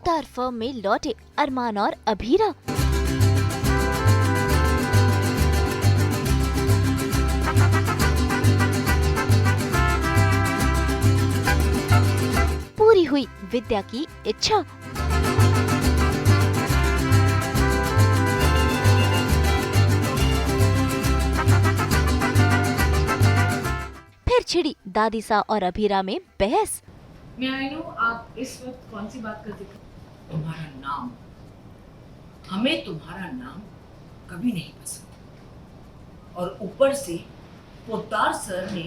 Poddar firm में लौटे अरमान और अभीरा। पूरी हुई विद्या की इच्छा। फिर छिड़ी दादीसा और अभीरा में बहस। आप इस वक्त कौन सी बात करते थे? तुम्हारा नाम, हमें तुम्हारा नाम कभी नहीं पसंद, और ऊपर से पोद्दार सर ने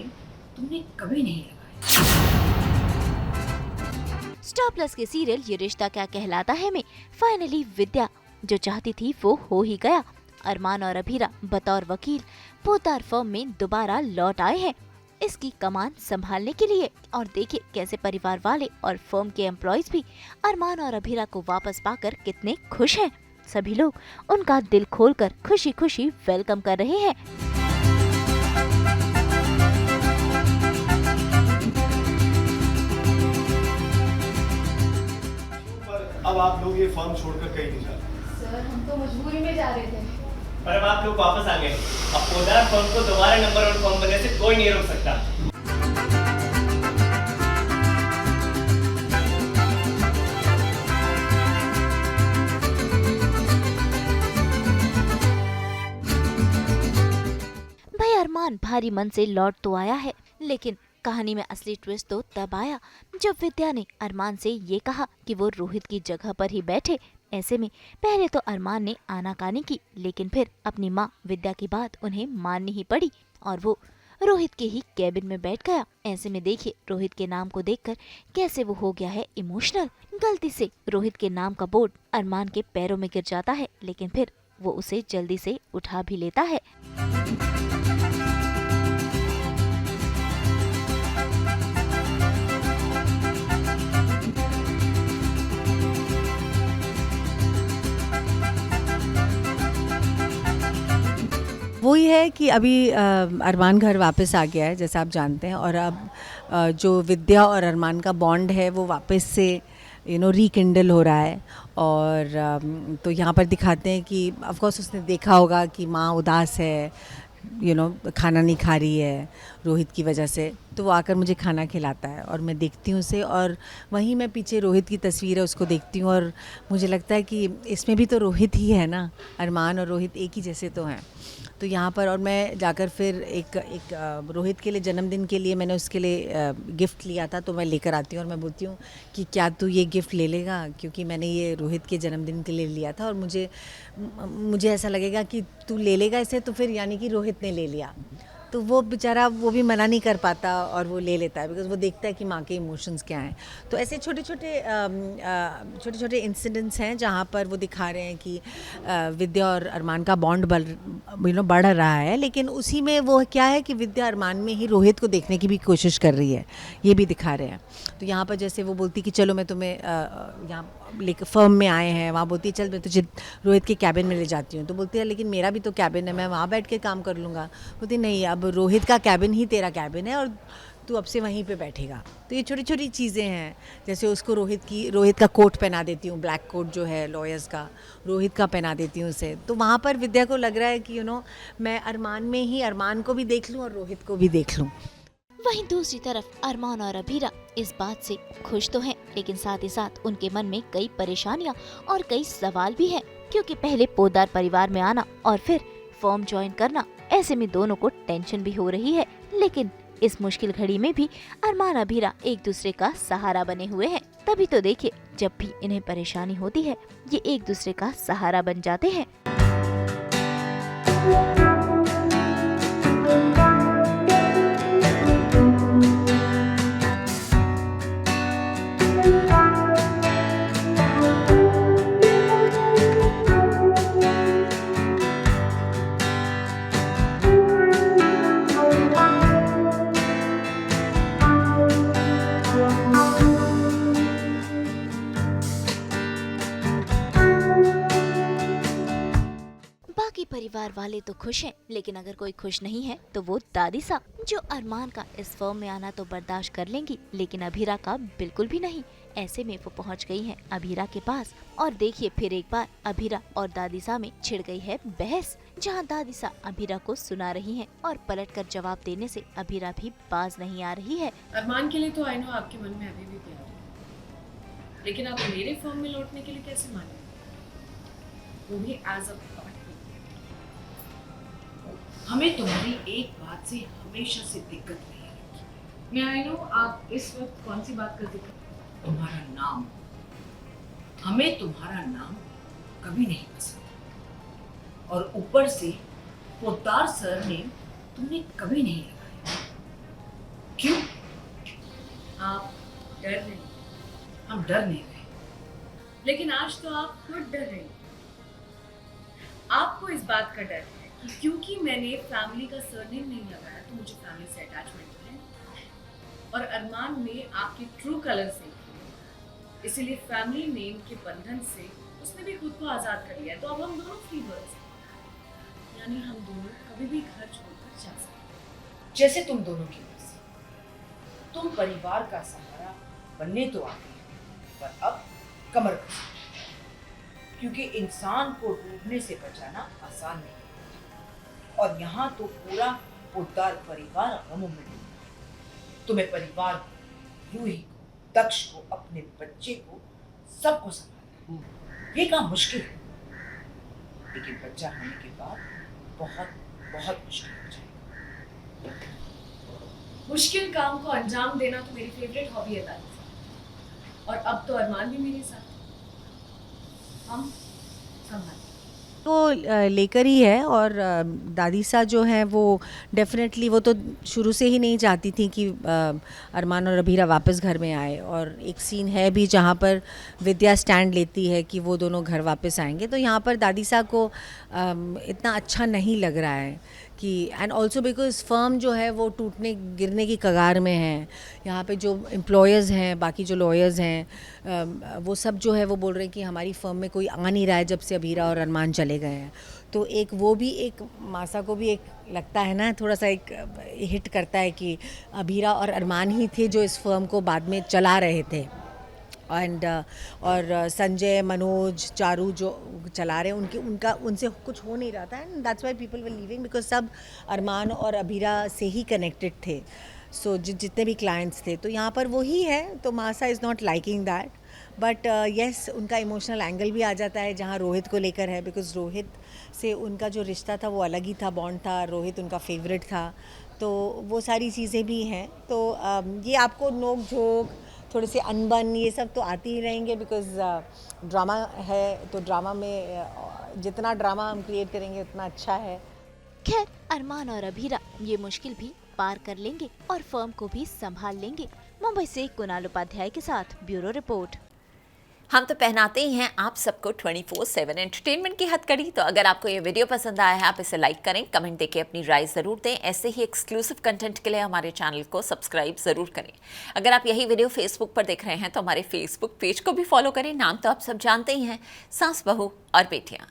तुमने कभी नहीं लगाया। स्टार प्लस के सीरियल ये रिश्ता क्या कहलाता है में फाइनली विद्या जो चाहती थी वो हो ही गया। अरमान और अभीरा बतौर वकील पोद्दार फर्म में दोबारा लौट आए हैं इसकी कमान संभालने के लिए। और देखिए कैसे परिवार वाले और फर्म के एम्प्लॉइज भी अरमान और अभीरा को वापस पाकर कितने खुश हैं। सभी लोग उनका दिल खोलकर खुशी खुशी वेलकम कर रहे हैं। अब आप लोग ये फर्म छोड़कर कहीं नहीं जा रहे। सर हम तो मजबूरी में जा रहे थे। पर अब आप लोग वापस आ गए। अब पोद्दार फर्म को दोबारा नंबर 1 फर्म बनने से कोई नहीं रोक सकता। भाई अरमान भारी मन से लौट तो आया है, लेकिन कहानी में असली ट्विस्ट तो तब आया जब विद्या ने अरमान से ये कहा कि वो रोहित की जगह पर ही बैठे। ऐसे में पहले तो अरमान ने आनाकानी की, लेकिन फिर अपनी माँ विद्या की बात उन्हें माननी ही पड़ी और वो रोहित के ही कैबिन में बैठ गया। ऐसे में देखिए रोहित के नाम को देखकर कैसे वो हो गया है इमोशनल। गलती से रोहित के नाम का बोर्ड अरमान के पैरों में गिर जाता है, लेकिन फिर वो उसे जल्दी से उठा भी लेता है। वही है कि अभी अरमान घर वापस आ गया है जैसा आप जानते हैं, और अब जो विद्या और अरमान का बॉन्ड है वो वापस से रिकिंडल हो रहा है। और तो यहाँ पर दिखाते हैं कि ऑफ कोर्स उसने देखा होगा कि माँ उदास है, खाना नहीं खा रही है रोहित की वजह से, तो वो आकर मुझे खाना खिलाता है और मैं देखती हूँ उसे, और वहीं मैं पीछे रोहित की तस्वीर है उसको देखती हूँ और मुझे लगता है कि इसमें भी तो रोहित ही है ना, अरमान और रोहित एक ही जैसे तो हैं। तो यहाँ पर और मैं जाकर फिर एक रोहित के लिए जन्मदिन के लिए मैंने उसके लिए गिफ्ट लिया था, तो मैं लेकर आती हूँ और मैं बोलती हूँ कि क्या तू ये गिफ्ट ले लेगा, क्योंकि मैंने ये रोहित के जन्मदिन के लिए लिया था और मुझे ऐसा लगेगा कि तू ले लेगा इसे, तो फिर यानी कि रोहित ने ले लिया। तो वो बेचारा वो भी मना नहीं कर पाता और वो ले लेता है, बिकॉज़ वो देखता है कि माँ के इमोशंस क्या हैं। तो ऐसे छोटे छोटे इंसिडेंट्स हैं जहाँ पर वो दिखा रहे हैं कि विद्या और अरमान का बॉन्ड बढ़ रहा है, लेकिन उसी में वो क्या है कि विद्या अरमान में ही रोहित को देखने की भी कोशिश कर रही है, ये भी दिखा रहे हैं। तो यहाँ पर जैसे वो बोलती कि चलो मैं तुम्हें यहाँ लेकर फर्म में आए हैं, वहाँ बोलती है चल मैं तुझे रोहित के कैबिन में ले जाती हूँ, तो बोलती है लेकिन मेरा भी तो कैबिन है, मैं वहाँ बैठ के काम कर लूँगा। बोलती नहीं, अब रोहित का कैबिन ही तेरा कैबिन है और तू अब से वहीं पे बैठेगा। तो ये छोटी छोटी चीज़ें हैं, जैसे उसको रोहित का कोट पहना देती हूँ, ब्लैक कोट जो है लॉयर्स का, रोहित का पहना देती हूँ उसे। तो वहाँ पर विद्या को लग रहा है कि मैं अरमान में ही अरमान को भी देख लूँ और रोहित को भी देख लूँ। वहीं दूसरी तरफ अरमान और अभीरा इस बात से खुश तो हैं, लेकिन साथ ही साथ उनके मन में कई परेशानियां और कई सवाल भी हैं, क्योंकि पहले पोद्दार परिवार में आना और फिर फर्म ज्वाइन करना, ऐसे में दोनों को टेंशन भी हो रही है। लेकिन इस मुश्किल घड़ी में भी अरमान अभीरा एक दूसरे का सहारा बने हुए हैं। तभी तो देखिए जब भी इन्हें परेशानी होती है ये एक दूसरे का सहारा बन जाते हैं। परिवार वाले तो खुश हैं, लेकिन अगर कोई खुश नहीं है तो वो दादी सा, जो अरमान का इस फर्म में आना तो बर्दाश्त कर लेंगी, लेकिन अभीरा का बिल्कुल भी नहीं। ऐसे में वो पहुंच गई हैं अभीरा के पास और देखिए फिर एक बार अभीरा और दादीसा में छिड़ गई है बहस, जहां दादीसा अभीरा को सुना रही हैं और पलटकर जवाब देने से अभीरा भी बाज नहीं आ रही है। अरमान के लिए तो आई नो आपके मन में अभी भी प्यार है, लेकिन आप मेरे फॉर्म में लौटने के लिए कैसे मानेंगे, वो भी एज अ पार्टनर। हमें तुम्हारी एक बात से हमेशा से दिक्कत नहीं है। मैं आई नो आप इस वक्त कौन सी बात का जिक्र। तुम्हारा नाम, हमें तुम्हारा नाम कभी नहीं पसंद, और ऊपर से पोद्दार सर ने तुमने कभी नहीं लगाया। क्यों? आप डर रहे हैं, हम डर नहीं रहे। लेकिन आज तो आप खुद डर रहे हैं। आपको इस बात का डर है कि क्योंकि मैंने फैमिली का सरनेम नहीं लगाया तो मुझे फैमिली से अटैचमेंट है, और अरमान में आपके ट्रू कलर्स नहीं थे, इसीलिए फैमिली नेम के बंधन से उसने भी खुद को आजाद कर लिया है। तो अब हम दोनों फ्री बर्ड्स हैं, यानी हम दोनों कभी भी घर छोड़कर जा सकते हैं। जैसे तुम दोनों की मर्जी। तुम परिवार का सहारा बनने तो आ गए, पर अब कमर कस, क्योंकि इंसान को डूबने से बचाना आसान नहीं है। और यहाँ तो पूरा पोद्दार परिवार गमों में डूबा है। तुम्हें परिवार को, यूं ही दक्ष को, अपने बच्चे को, सबको संभालना ये काम मुश्किल है, लेकिन बच्चा होने के बाद बहुत बहुत मुश्किल हो जाएगा। मुश्किल काम को अंजाम देना तो मेरी फेवरेट हॉबी है दादी, और अब तो अरमान भी मेरे साथ है। हम संभाल तो लेकर ही है। और दादीसा जो है वो डेफिनेटली, वो तो शुरू से ही नहीं चाहती थी कि अरमान और अभीरा वापस घर में आए। और एक सीन है भी जहाँ पर विद्या स्टैंड लेती है कि वो दोनों घर वापस आएंगे, तो यहाँ पर दादीसा को इतना अच्छा नहीं लग रहा है कि, एंड ऑल्सो बिकॉज फर्म जो है वो टूटने गिरने की कगार में है। यहाँ पे जो एम्प्लॉयर्स हैं, बाकी जो लॉयर्स हैं, वो सब जो है वो बोल रहे हैं कि हमारी फर्म में कोई आ नहीं रहा है जब से अभीरा और अरमान चले गए हैं। तो एक वो भी, एक मासा को भी एक लगता है ना, थोड़ा सा एक हिट करता है कि अभीरा और अरमान ही थे जो इस फर्म को बाद में चला रहे थे। एंड और संजय, मनोज, चारू जो चला रहे हैं, उनसे कुछ हो नहीं रहा था। And that's why people were leaving, because सब अरमान और अभीरा से ही कनेक्टेड थे। सो जितने भी क्लाइंट्स थे, तो यहाँ पर वही है। तो मासा is not liking that, but yes उनका इमोशनल एंगल भी आ जाता है जहाँ रोहित को लेकर है, बिकॉज रोहित से उनका जो रिश्ता था वो अलग ही था, बॉन्ड था, रोहित उनका फेवरेट था। तो वो सारी चीज़ें भी हैं। तो ये आपको नोक झोंक, थोड़े से अनबन, ये सब तो आती ही रहेंगे, बिकॉज ड्रामा है। तो ड्रामा में जितना ड्रामा हम क्रिएट करेंगे उतना अच्छा है। खैर, अरमान और अभीरा ये मुश्किल भी पार कर लेंगे और फर्म को भी संभाल लेंगे। मुंबई से कुणाल उपाध्याय के साथ ब्यूरो रिपोर्ट। हम तो पहनाते ही हैं आप सबको 24/7 एंटरटेनमेंट की हथकड़ी। तो अगर आपको ये वीडियो पसंद आया है, आप इसे लाइक करें, कमेंट देके अपनी राय ज़रूर दें। ऐसे ही एक्सक्लूसिव कंटेंट के लिए हमारे चैनल को सब्सक्राइब ज़रूर करें। अगर आप यही वीडियो फेसबुक पर देख रहे हैं तो हमारे फेसबुक पेज को भी फॉलो करें। नाम तो आप सब जानते ही हैं, सास बहू और बेटियाँ।